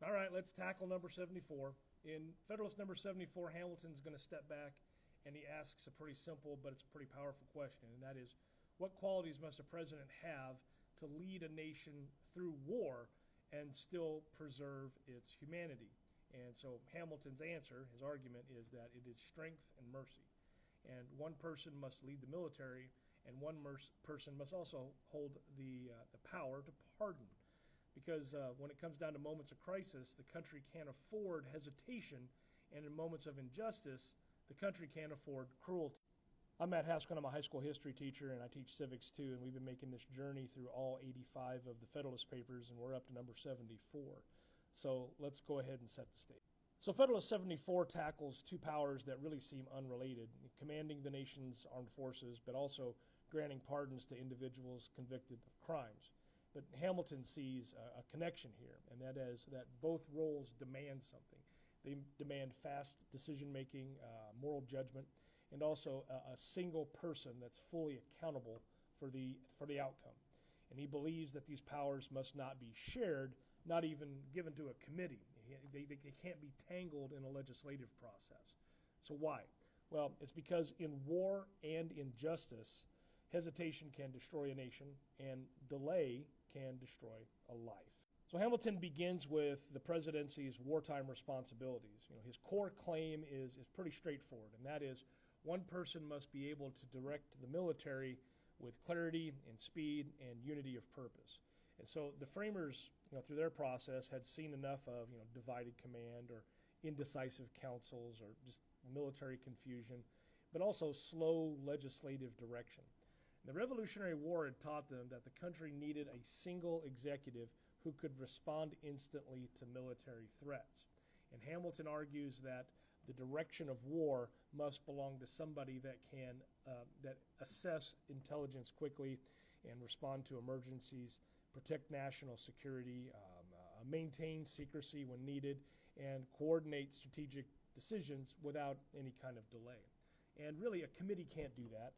All right, let's tackle number 74. In Federalist number 74, Hamilton's going to step back and he asks a pretty simple but it's a pretty powerful question, and that is, what qualities must a president have to lead a nation through war and still preserve its humanity? And so Hamilton's answer, his argument, is that it is strength and mercy. And one person must lead the military, and one person must also hold the power to pardon. Because when it comes down to moments of crisis, the country can't afford hesitation, and in moments of injustice, the country can't afford cruelty. I'm Matt Haskell. I'm a high school history teacher, and I teach civics too, and we've been making this journey through all 85 of the Federalist Papers, and we're up to number 74. So let's go ahead and set the stage. So Federalist 74 tackles two powers that really seem unrelated, commanding the nation's armed forces, but also granting pardons to individuals convicted of crimes. But Hamilton sees a connection here, and that is that both roles demand something. They demand fast decision-making, moral judgment, and also a single person that's fully accountable for the outcome. And he believes that these powers must not be shared, not even given to a committee. They can't be tangled in a legislative process. So why? Well, it's because in war and injustice, hesitation can destroy a nation, and delay can destroy a life. So Hamilton begins with the presidency's wartime responsibilities. His core claim is pretty straightforward, and that is one person must be able to direct the military with clarity and speed and unity of purpose. And so the framers, through their process, had seen enough of, divided command or indecisive councils or just military confusion, but also slow legislative direction. The Revolutionary War had taught them that the country needed a single executive who could respond instantly to military threats. And Hamilton argues that the direction of war must belong to somebody that can that assess intelligence quickly and respond to emergencies, protect national security, maintain secrecy when needed, and coordinate strategic decisions without any kind of delay. And really, a committee can't do that.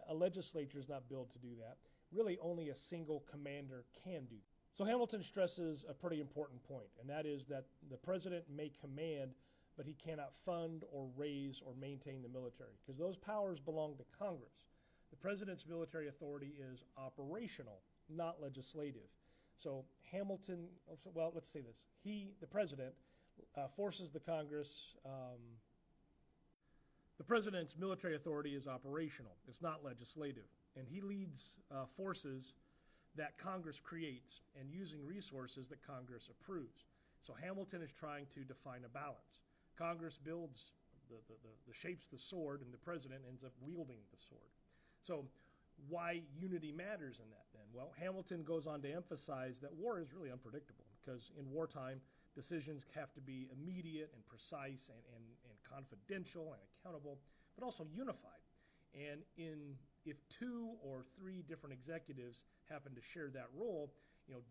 A legislature is not built to do that. Really, only a single commander can do that. So Hamilton stresses a pretty important point, and that is that the president may command, but he cannot fund or raise or maintain the military, because those powers belong to Congress. The president's military authority is operational, not legislative. So Hamilton, well, let's say this. The president, forces the Congress. The president's military authority is operational. It's not legislative. And he leads forces that Congress creates and using resources that Congress approves. So Hamilton is trying to define a balance. Congress builds, shapes the sword, and the president ends up wielding the sword. So why unity matters in that then? Well, Hamilton goes on to emphasize that war is really unpredictable, because in wartime, decisions have to be immediate and precise and confidential and accountable, but also unified. And if 2 or 3 different executives happen to share that role,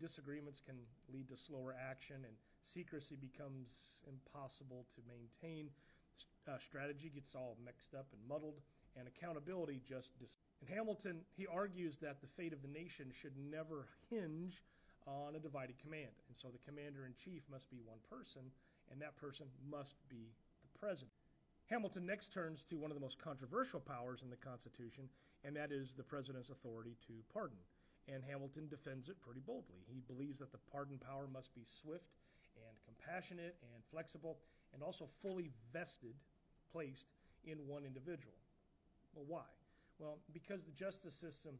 disagreements can lead to slower action, and secrecy becomes impossible to maintain. Strategy gets all mixed up and muddled, and accountability just disappears. And Hamilton, he argues that the fate of the nation should never hinge on a divided command. And so the commander-in-chief must be one person, and that person must be the president. Hamilton next turns to one of the most controversial powers in the Constitution, and that is the president's authority to pardon. And Hamilton defends it pretty boldly. He believes that the pardon power must be swift and compassionate and flexible, and also fully vested, placed in one individual. Well, why? Well, because the justice system,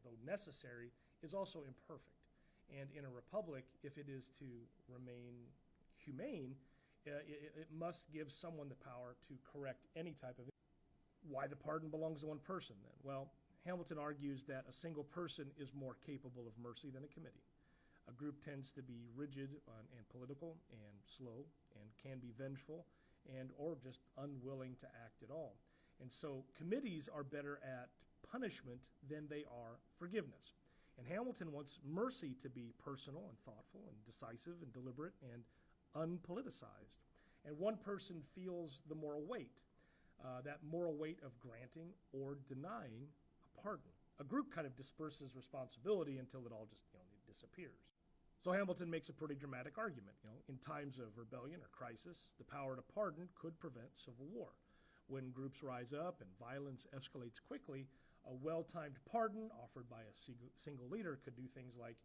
though necessary, is also imperfect. And in a republic, if it is to remain humane, it must give someone the power to correct any type of. Why the pardon belongs to one person then? Well, Hamilton argues that a single person is more capable of mercy than a committee. A group tends to be rigid and political and slow and can be vengeful or just unwilling to act at all. And so committees are better at punishment than they are forgiveness. And Hamilton wants mercy to be personal and thoughtful and decisive and deliberate and unpoliticized. And one person feels the moral weight, that moral weight of granting or denying a pardon. A group kind of disperses responsibility until it all just it disappears. So Hamilton makes a pretty dramatic argument. In times of rebellion or crisis, the power to pardon could prevent civil war. When groups rise up and violence escalates quickly, a well-timed pardon offered by a single leader could do things like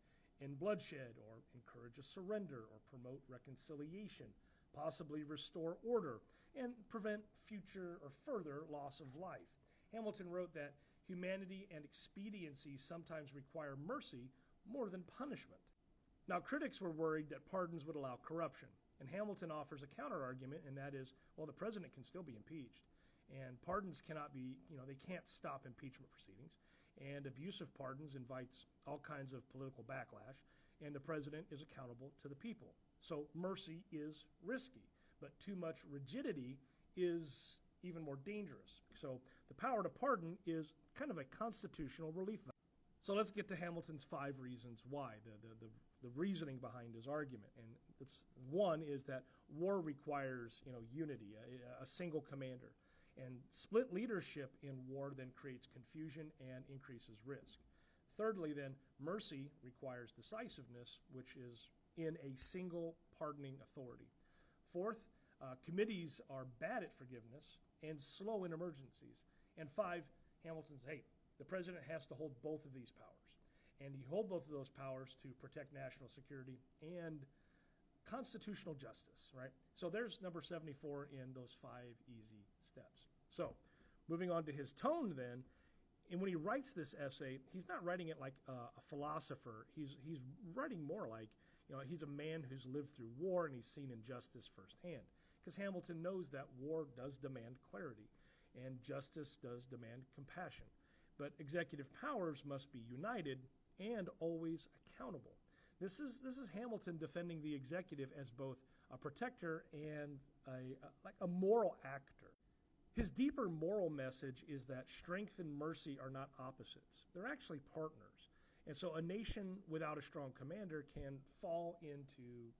end bloodshed or encourage a surrender or promote reconciliation, possibly restore order, and prevent future or further loss of life. Hamilton wrote that humanity and expediency sometimes require mercy more than punishment. Now, critics were worried that pardons would allow corruption, and Hamilton offers a counter-argument, and that is, well, the president can still be impeached, and pardons cannot be, they can't stop impeachment proceedings, and abusive pardons invites all kinds of political backlash, and the president is accountable to the people. So mercy is risky, but too much rigidity is even more dangerous. So the power to pardon is kind of a constitutional relief valve. So let's get to Hamilton's 5 reasons why, the reasoning behind his argument. And one is that war requires unity, a single commander. And split leadership in war then creates confusion and increases risk. Thirdly, then, mercy requires decisiveness, which is in a single pardoning authority. Fourth, committees are bad at forgiveness and slow in emergencies. And 5, Hamilton's, the president has to hold both of these powers. And you hold both of those powers to protect national security and constitutional justice, right? So there's number 74 in those 5 easy steps. So moving on to his tone then, and when he writes this essay, he's not writing it like a philosopher. He's writing more like, he's a man who's lived through war and he's seen injustice firsthand. Because Hamilton knows that war does demand clarity and justice does demand compassion. But executive powers must be united and always accountable. This is Hamilton defending the executive as both a protector and a moral actor. His deeper moral message is that strength and mercy are not opposites. They're actually partners. And so a nation without a strong commander can fall into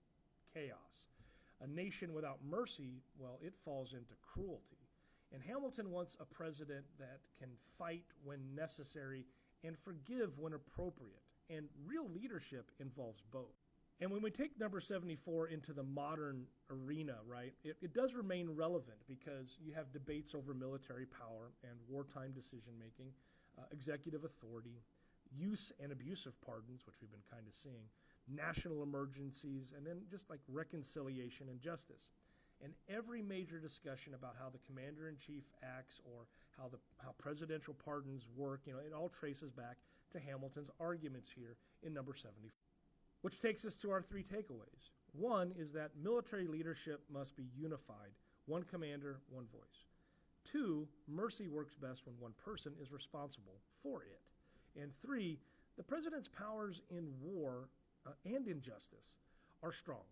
chaos. A nation without mercy, well, it falls into cruelty. And Hamilton wants a president that can fight when necessary and forgive when appropriate. And real leadership involves both. And when we take number 74 into the modern arena, right, it does remain relevant because you have debates over military power and wartime decision-making, executive authority, use and abuse of pardons, which we've been kind of seeing, national emergencies, and then just like reconciliation and justice. And every major discussion about how the commander-in-chief acts or how presidential pardons work, it all traces back to Hamilton's arguments here in number 74. Which takes us to our 3 takeaways. One is that military leadership must be unified, one commander, one voice. 2, mercy works best when one person is responsible for it. And 3, the president's powers in war and in justice are strong,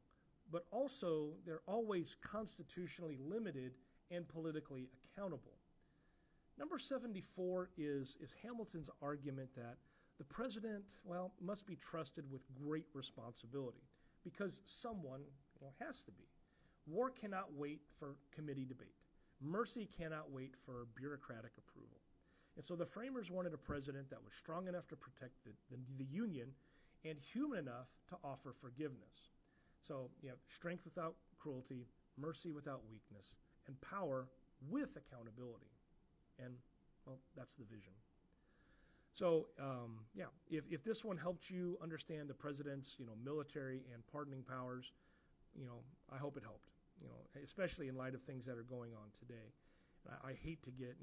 but also they're always constitutionally limited and politically accountable. Number 74 is Hamilton's argument that the president, must be trusted with great responsibility because someone, has to be. War cannot wait for committee debate. Mercy cannot wait for bureaucratic approval. And so the framers wanted a president that was strong enough to protect the Union and human enough to offer forgiveness. So you have strength without cruelty, mercy without weakness, and power with accountability. And, that's the vision. So, if this one helped you understand the president's, military and pardoning powers, I hope it helped, especially in light of things that are going on today. I hate to get,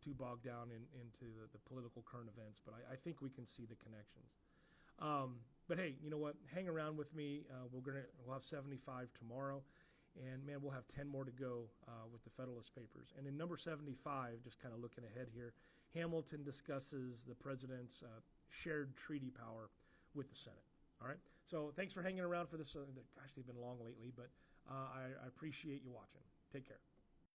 too bogged down into the political current events, but I think we can see the connections. But hey, you know what? Hang around with me. We'll have 75 tomorrow, and man, we'll have 10 more to go with the Federalist Papers. And in number 75, just kind of looking ahead here, Hamilton discusses the president's shared treaty power with the Senate. All right. So thanks for hanging around for this. Gosh, they've been long lately, but I appreciate you watching. Take care.